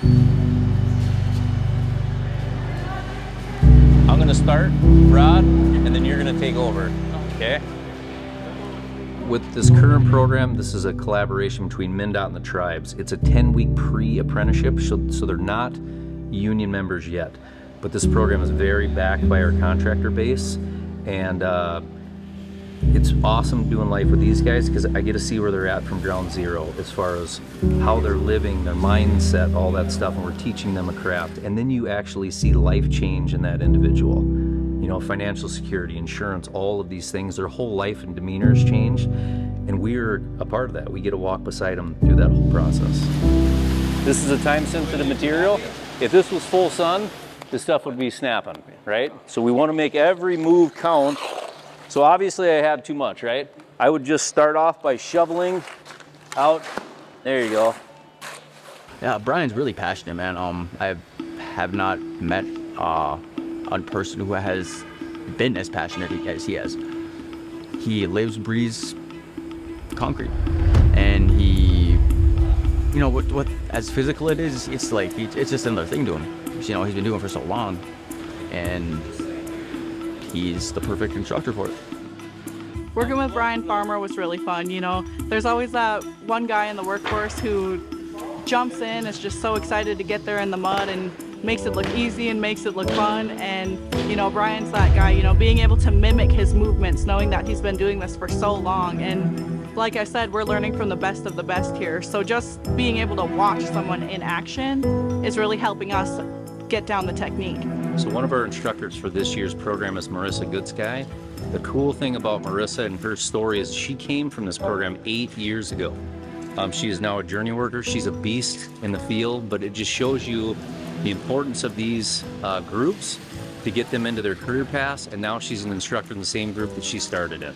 I'm gonna start, Rod, and then you're gonna take over, okay? With this current program, this is a collaboration between MnDOT and the tribes. It's a 10-week pre-apprenticeship, so they're not union members yet. But this program is very backed by our contractor base, and it's awesome doing life with these guys because I get to see where they're at from ground zero as far as how they're living, their mindset, all that stuff, and we're teaching them a craft. And then you actually see life change in that individual. You know, financial security, insurance, all of these things, their whole life and demeanors change, and we're a part of that. We get to walk beside them through that whole process. This is a time-sensitive material. If this was full sun, this stuff would be snapping, right? So we want to make every move count. So obviously I have too much, right? I would just start off by shoveling out. There you go. Yeah, Brian's really passionate, man. I have not met a person who has been as passionate as he has. He lives, breathes concrete, and he, you know, what as physical it is, it's like it's just another thing to him. You know, he's been doing it for so long, and he's the perfect instructor for it. Working with Brian Farmer was really fun. You know, there's always that one guy in the workforce who jumps in, is just so excited to get there in the mud and makes it look easy and makes it look fun. And you know, Brian's that guy, you know, being able to mimic his movements, knowing that he's been doing this for so long. And like I said, we're learning from the best of the best here. So just being able to watch someone in action is really helping us get down the technique. So one of our instructors for this year's program is Marissa Goodsky. The cool thing about Marissa and her story is she came from this program 8 years ago. She is now a journey worker. She's a beast in the field, but it just shows you the importance of these groups to get them into their career paths, and now she's an instructor in the same group that she started in.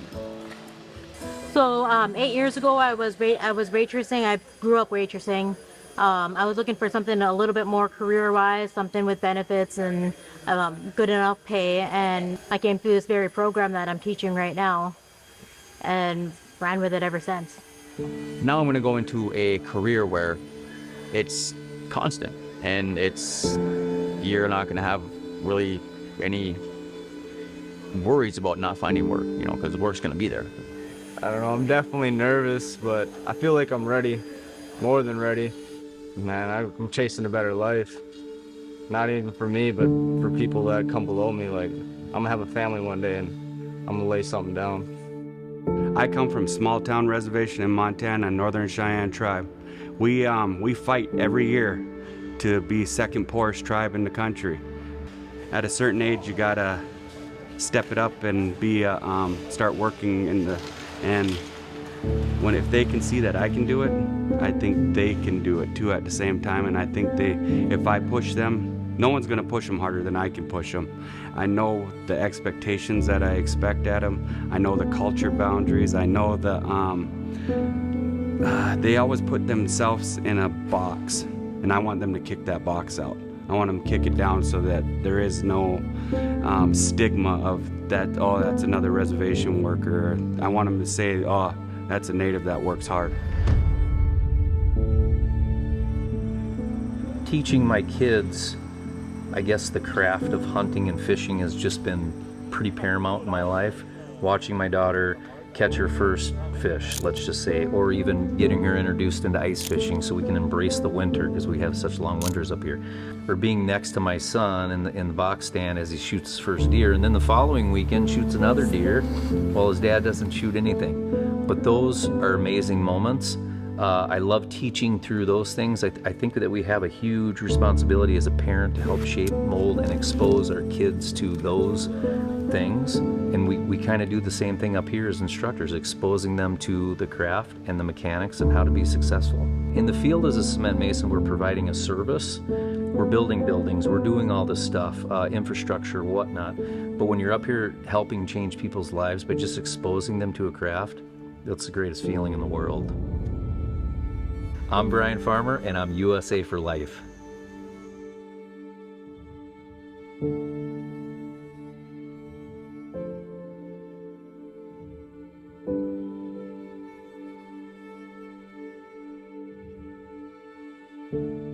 So 8 years ago, I was waitressing. I grew up waitressing. I was looking for something a little bit more career-wise, something with benefits and good enough pay, and I came through this very program that I'm teaching right now and ran with it ever since. Now I'm going to go into a career where it's constant, and you're not going to have really any worries about not finding work, you know, because the work's going to be there. I don't know, I'm definitely nervous, but I feel like I'm ready, more than ready. Man, I'm chasing a better life. Not even for me, but for people that come below me. Like, I'm gonna have a family one day and I'm gonna lay something down. I come from small town reservation in Montana, Northern Cheyenne tribe. We fight every year to be second poorest tribe in the country. At a certain age, you gotta step it up and be start working if they can see that I can do it, I think they can do it too at the same time. And I think if I push them, no one's gonna push them harder than I can push them. I know the expectations that I expect at them. I know the culture boundaries. I know they always put themselves in a box, and I want them to kick that box out. I want them to kick it down so that there is no stigma of that, oh, that's another reservation worker. I want them to say, oh, that's a native that works hard. Teaching my kids, I guess the craft of hunting and fishing has just been pretty paramount in my life. Watching my daughter catch her first fish, let's just say, or even getting her introduced into ice fishing so we can embrace the winter because we have such long winters up here. Or being next to my son in the box stand as he shoots his first deer, and then the following weekend shoots another deer while his dad doesn't shoot anything. But those are amazing moments. I love teaching through those things. I think that we have a huge responsibility as a parent to help shape, mold, and expose our kids to those things. And we kind of do the same thing up here as instructors, exposing them to the craft and the mechanics and how to be successful. In the field as a cement mason, we're providing a service. We're building buildings, we're doing all this stuff, infrastructure, whatnot. But when you're up here helping change people's lives by just exposing them to a craft, that's the greatest feeling in the world. I'm Brian Farmer, and I'm USA for Life. Thank you.